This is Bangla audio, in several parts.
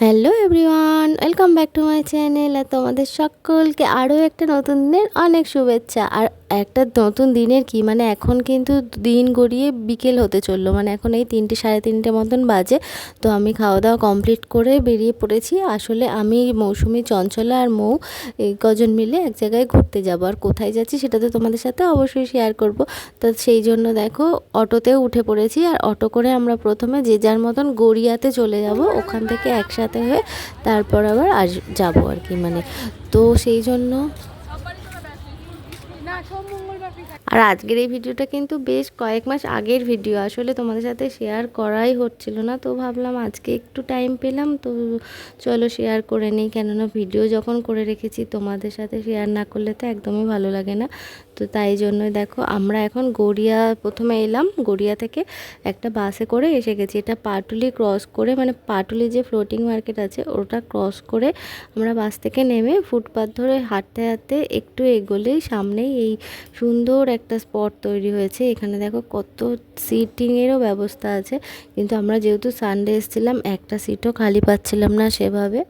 Hello everyone, welcome back to my channel. আর তোমাদের সকলকে আরও একটা নতুন দিনের অনেক শুভেচ্ছা। আর একটা নতুন দিনের কি মানে এখন কিন্তু দিন গড়িয়ে বিকেল হতে চললো, মানে এখন এই 3টে সাড়ে 3টে মতন বাজে। তো আমি খাওয়া দাওয়া কমপ্লিট করে বেরিয়ে পড়েছি। আসলে আমি মৌসুমি, চঞ্চলা আর মৌ এই কজন মিলে এক জায়গায় ঘুরতে যাবো। আর কোথায় যাচ্ছি সেটা তো তোমাদের সাথে অবশ্যই শেয়ার করব। তো সেই জন্য দেখো অটোতেও উঠে পড়েছি। আর অটো করে আমরা প্রথমে যে যার মতন গড়িয়াতে চলে যাব, ওখান থেকে একসাথে হয়ে তারপর আবার যাবো আর কি, মানে তো সেই জন্য। আর আজকের এই ভিডিওটা কিন্তু বেশ কয়েক মাস আগের ভিডিও, আসলে তোমাদের সাথে শেয়ার করাই হচ্ছিল না। তো ভাবলাম আজকে একটু টাইম পেলাম তো চলো শেয়ার করে নিই, কেননা ভিডিও যখন করে রেখেছি তোমাদের সাথে শেয়ার না করলে তো একদমই ভালো লাগে না। তো তাই জন্যই দেখো আমরা এখন গড়িয়া প্রথমে এলাম, গড়িয়া থেকে একটা বাসে করে এসে গেছি। এটা পাটুলি ক্রস করে, মানে পাটুলি যে ফ্লোটিং মার্কেট আছে ওটা ক্রস করে আমরা বাস থেকে নেমে ফুটপাথ ধরে হাঁটতে হাঁটতে একটু এগোলেই সামনেই এই সুন্দর একটা স্পট তৈরি হয়েছে। এখানে দেখো কত সিটিংয়েরও ব্যবস্থা আছে, কিন্তু আমরা যেহেতু সানডে এসেছিলাম একটা সিটও খালি পাচ্ছিলাম না সেভাবে।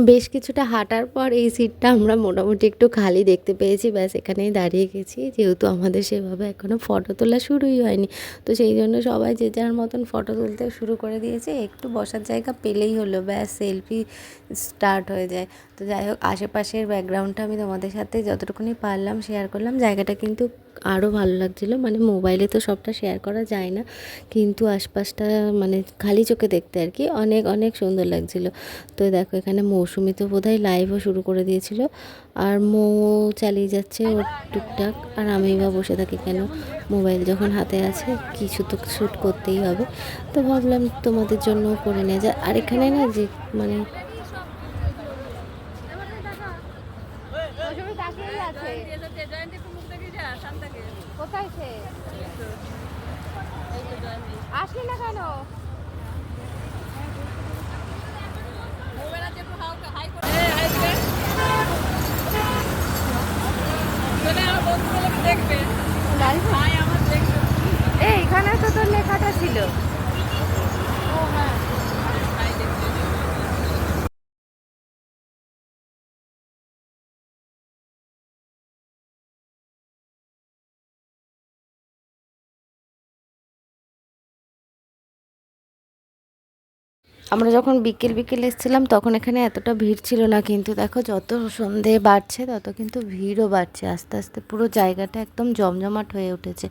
বেশ কিছুটা হাঁটার পর এই সিটটা আমরা মোটামুটি একটু খালি দেখতে পেয়েছি, ব্যাস এখানেই দাঁড়িয়ে গেছি। যেহেতু আমাদের সেভাবে এখনও ফটো তোলা শুরুই হয়নি, তো সেই জন্য সবাই যে যার মতন ফটো তুলতে শুরু করে দিয়েছে। একটু বসার জায়গা পেলেই হলো, ব্যাস সেলফি স্টার্ট হয়ে যায়। তো যাই হোক, আশেপাশের ব্যাকগ্রাউন্ডটা আমি তোমাদের সাথে যতটুকুনি পারলাম শেয়ার করলাম। জায়গাটা কিন্তু আরও ভালো লাগছিলো, মানে মোবাইলে তো সবটা শেয়ার করা যায় না, কিন্তু আশপাশটা মানে খালি চোখে দেখতে আর কি অনেক অনেক সুন্দর লাগছিলো। তো দেখো এখানে মৌসুমি তো বোধহয় লাইভও শুরু করে দিয়েছিল, আর মৌ চালিয়ে যাচ্ছে ওর টুকটাক। আর আমি বা বসে থাকি কেন, মোবাইল যখন হাতে আছে কিছু তো শ্যুট করতেই হবে। তো ভাবলাম তোমাদের জন্য করে নিয়ে যায়। আর এখানে না যে মানে কোথায় সে আসলি না কেন? এইখানে তো তোর লেখাটা ছিল। আমরা যখন বিকেল বিকেল এসেছিলাম তখন এখানে এতটা ভিড় ছিল না, কিন্তু দেখো যত সন্ধে বাড়ছে তত কিন্তু ভিড়ও বাড়ছে। আস্তে আস্তে পুরো জায়গাটা একদম জমজমাট হয়ে উঠেছে।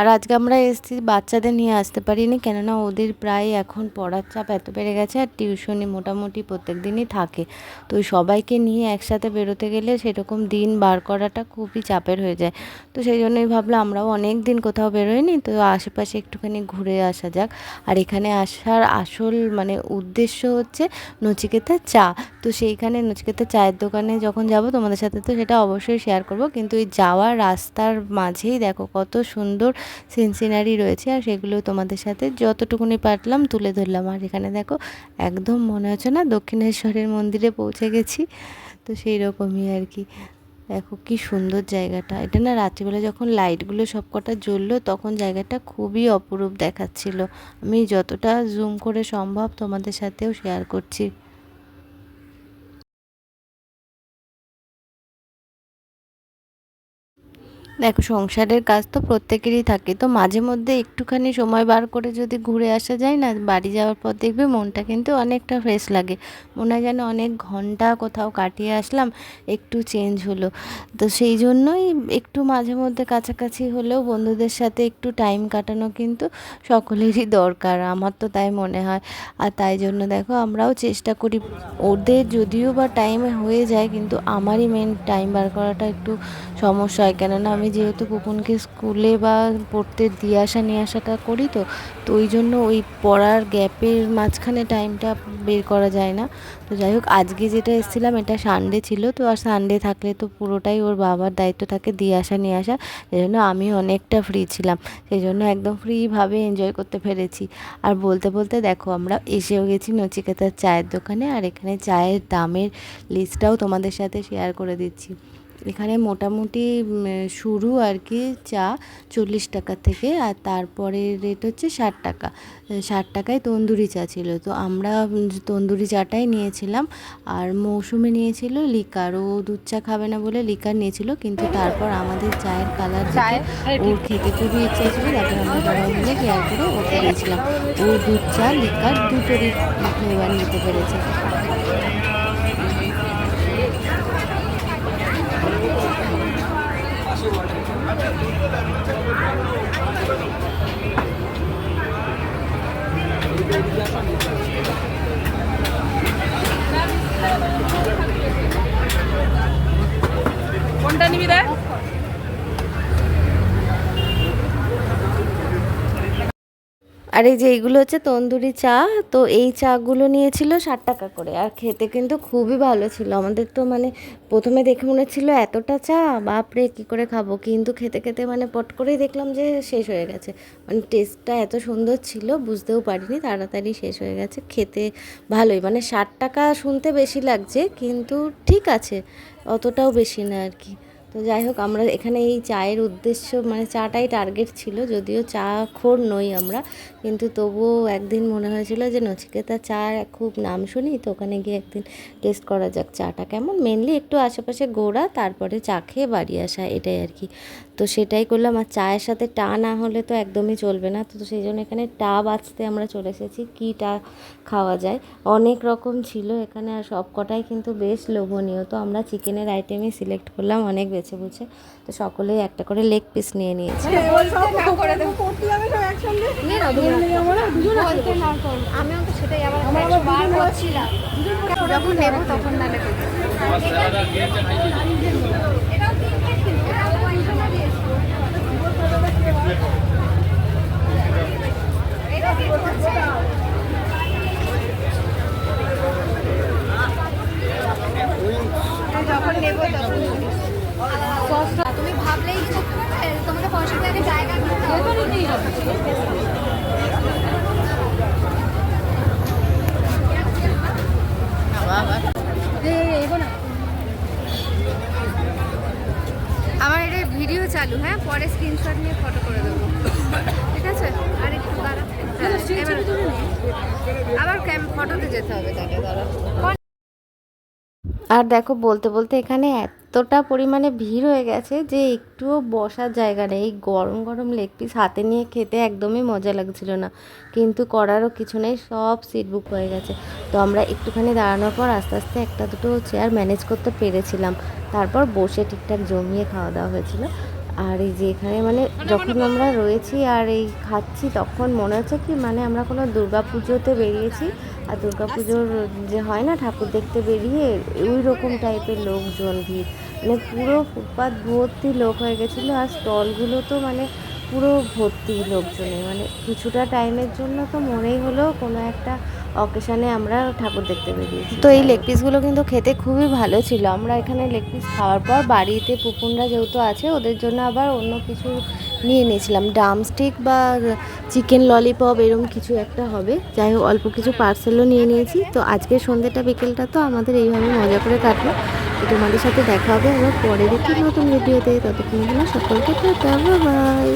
আর আজকে আমরা এসেছি বাচ্চাদের নিয়ে আসতে পারিনি, কেননা ওদের প্রায় এখন পড়ার চাপ এত বেড়ে গেছে, আর টিউশনি মোটামুটি প্রত্যেক দিনই থাকে। তো ওই সবাইকে নিয়ে একসাথে বেরোতে গেলে সেরকম দিন বার করাটা খুবই চাপের হয়ে যায়। তো সেই জন্যই ভাবলাম আমরাও অনেক দিন কোথাও বেরোয়নি, তো আশেপাশে একটুখানি ঘুরে আসা যাক। আর এখানে আসার আসল মানে উদ্দেশ্য হচ্ছে নচিকেতার চা। তো সেইখানে নচিকেতার চায়ের দোকানে যখন যাব তোমাদের সাথে তো সেটা অবশ্যই শেয়ার করব, কিন্তু এই যাওয়ার রাস্তার মাঝেই দেখো কত সুন্দর সিনারি রয়েছে, আর সেগুলো তোমাদের সাথে যতটুকুনি পারলাম তুলে ধরলাম। আর এখানে দেখো একদম মনে হচ্ছে না দক্ষিণেশ্বরের মন্দিরে পৌঁছে গেছি, তো সেই রকমই আর কি। দেখো কি সুন্দর জায়গাটা, এটা না রাত্রিবেলা যখন লাইটগুলো সব কটা জ্বললো তখন জায়গাটা খুবই অপরূপ দেখাচ্ছিল। আমি যতটা জুম করে সম্ভব তোমাদের সাথেও শেয়ার করছি। দেখো সংসারের কাজ তো প্রত্যেকেরই থাকে, তো মাঝে মধ্যে একটুখানি সময় বার করে যদি ঘুরে আসা যায় না, বাড়ি যাওয়ার পর দেখবে মনটা কিন্তু অনেকটা ফ্রেশ লাগে। মনে হয় যেন অনেক ঘন্টা কোথাও কাটিয়ে আসলাম, একটু চেঞ্জ হলো। তো সেই জন্যই একটু মাঝে মধ্যে কাছাকাছি হলেও বন্ধুদের সাথে একটু টাইম কাটানো কিন্তু সকলেরই দরকার, আমার তো তাই মনে হয়। আর তাই জন্য দেখো আমরাও চেষ্টা করি, ওদের যদিও বা টাইমে হয়ে যায় কিন্তু আমারই মেন টাইম বার করাটা একটু সমস্যা হয়, কেননা আমি যেহেতু পুপুনকে স্কুলে বা পড়তে দিয়ে আসা নিয়ে আসাটা করি, তো তো ওই জন্য ওই পড়ার গ্যাপের মাঝখানে টাইমটা বের করা যায় না। তো যাই হোক, আজকে যেটা এসেছিলাম এটা সানডে ছিল, তো আর সানডে থাকলে তো পুরোটাই ওর বাবার দায়িত্ব থাকে দিয়ে আসা নিয়ে আসা, সেই জন্য আমি অনেকটা ফ্রি ছিলাম, সেই জন্য একদম ফ্রিভাবে এনজয় করতে পেরেছি। আর বলতে বলতে দেখো আমরা এসেও গেছি নচিকেতার চায়ের দোকানে, আর এখানে চায়ের দামের লিস্টটাও তোমাদের সাথে শেয়ার করে দিচ্ছি। এখানে মোটামুটি শুরু আর কি চা 40 টাকা থেকে, আর তারপরে রেট হচ্ছে 60 টাকা। 60 টাকায় তন্দুরি চা ছিল, তো আমরা তন্দুরি চাটাই নিয়েছিলাম। আর মৌসুমি নিয়েছিল লিকার, ও দুধ চা খাবে না বলে লিকার নিয়েছিল, কিন্তু তারপর আমাদের চায়ের কালার দেখে ওর খেতে খুবই ইচ্ছা ছিল, তারপর আমরা সবাই মিলে শেয়ার করে ওকে দিয়েছিলাম। ও দুধ চা লিকার দুটোরই ফ্লেভার নিতে পেরেছে। কোনটা নিবি দেখ? আর এই যে এইগুলো হচ্ছে তন্দুরি চা, তো এই চাগুলো নিয়েছিল 60 টাকা করে, আর খেতে কিন্তু খুবই ভালো ছিল। আমাদের তো মানে প্রথমে দেখে মনে হচ্ছিল এতটা চা বাপরে কী করে খাবো, কিন্তু খেতে খেতে মানে পট করেই দেখলাম যে শেষ হয়ে গেছে। মানে টেস্টটা এত সুন্দর ছিল, বুঝতেও পারিনি, তাড়াতাড়ি শেষ হয়ে গেছে। খেতে ভালোই, মানে 60 টাকা শুনতে বেশি লাগছে, কিন্তু ঠিক আছে, অতটাও বেশি না আর কি। তো যাই হোক, আমরা এখানে এই চায়ের উদ্দেশ্য মানে চাটাই টার্গেট ছিল, যদিও চা খোর নই আমরা, কিন্তু তবুও একদিন মনে হয়েছিল যে নচিকেতা চা খুব নাম শুনি, তো ওখানে গিয়ে একদিন টেস্ট করা যাক চাটা কেমন। মেনলি একটু আশেপাশে ঘোরা, তারপরে চা খেয়ে বাড়ি আসা, এটাই আর কি। তো সেটাই করলাম। আর চায়ের সাথে টা না হলে তো একদমই চলবে না, তো সেই জন্য এখানে টা বাছতে আমরা চলে এসেছি, কী টা খাওয়া যায়। অনেক রকম ছিল এখানে, আর সব কটাই কিন্তু বেশ লোভনীয়। তো আমরা চিকেনের আইটেমই সিলেক্ট করলাম অনেক বেছে বুঝে, তো সকলেই একটা করে লেগ পিস নিয়ে নিয়েছে। আমিও তো সেটাই আবার বার করছিলাম, যখন নেবো তখন না লেগে যখন নেবো তখন তুমি ভাবলেই করতে পারবে, তোমাকে পয়সা দিয়ে জায়গা আমার এটা ভিডিও চালু, হ্যাঁ পরে স্ক্রিনশট নিয়ে ফটো করে দেবো, ঠিক আছে? আর একটু দাঁড়া, আবার ফটোতে যেতে হবে, তাকে দাঁড়া। আর দেখো, বলতে বলতে এখানে এতটা পরিমাণে ভিড় হয়ে গেছে যে একটুও বসার জায়গা নেই। এই গরম গরম লেগ পিস হাতে নিয়ে খেতে একদমই মজা লাগছিল না, কিন্তু করারও কিছু নেই, সব সিট বুক হয়ে গেছে। তো আমরা একটুখানি দাঁড়ানোর পর আস্তে আস্তে একটা দুটো চেয়ার ম্যানেজ করতে পেরেছিলাম, তারপর বসে ঠিকঠাক জমিয়ে খাওয়া দাওয়া হয়েছিল। আর এই যে এখানে মানে যখন আমরা রয়েছি আর এই খাচ্ছি, তখন মনে হচ্ছে কি মানে আমরা কোনো দুর্গা পুজোতে বেরিয়েছি, আর দুর্গা পুজোর যে হয় না ঠাকুর দেখতে বেরিয়ে, ওই রকম টাইপের লোকজন ভিড়, মানে পুরো ফুটপাথ ভর্তি লোক হয়ে গেছিলো। আর স্টলগুলো তো মানে পুরো ভর্তি লোকজনে, মানে কিছুটা টাইমের জন্য তো মনেই হলো কোনো একটা অকেশানে আমরা ঠাকুর দেখতে বেরিয়েছি। তো এই লেগ পিসগুলো কিন্তু খেতে খুবই ভালো ছিল। আমরা এখানে লেগ পিস খাওয়ার পর বাড়িতে পুপুনরা যেহেতু আছে, ওদের জন্য আবার অন্য কিছু নিয়ে নিয়েছিলাম, ড্রামস্টিক বা চিকেন ললিপপ এরকম কিছু একটা হবে। যাই হোক, অল্প কিছু পার্সেলও নিয়ে নিয়েছি। তো আজকের সন্ধ্যেটা বিকেলটা তো আমাদের এইভাবে মজা করে কাটলো। তো তোমাদের সাথে দেখা হবে আবার পরে দেখি নতুন ভিডিওতে। ততক্ষণ সকলকে টাটা, বাই বাই।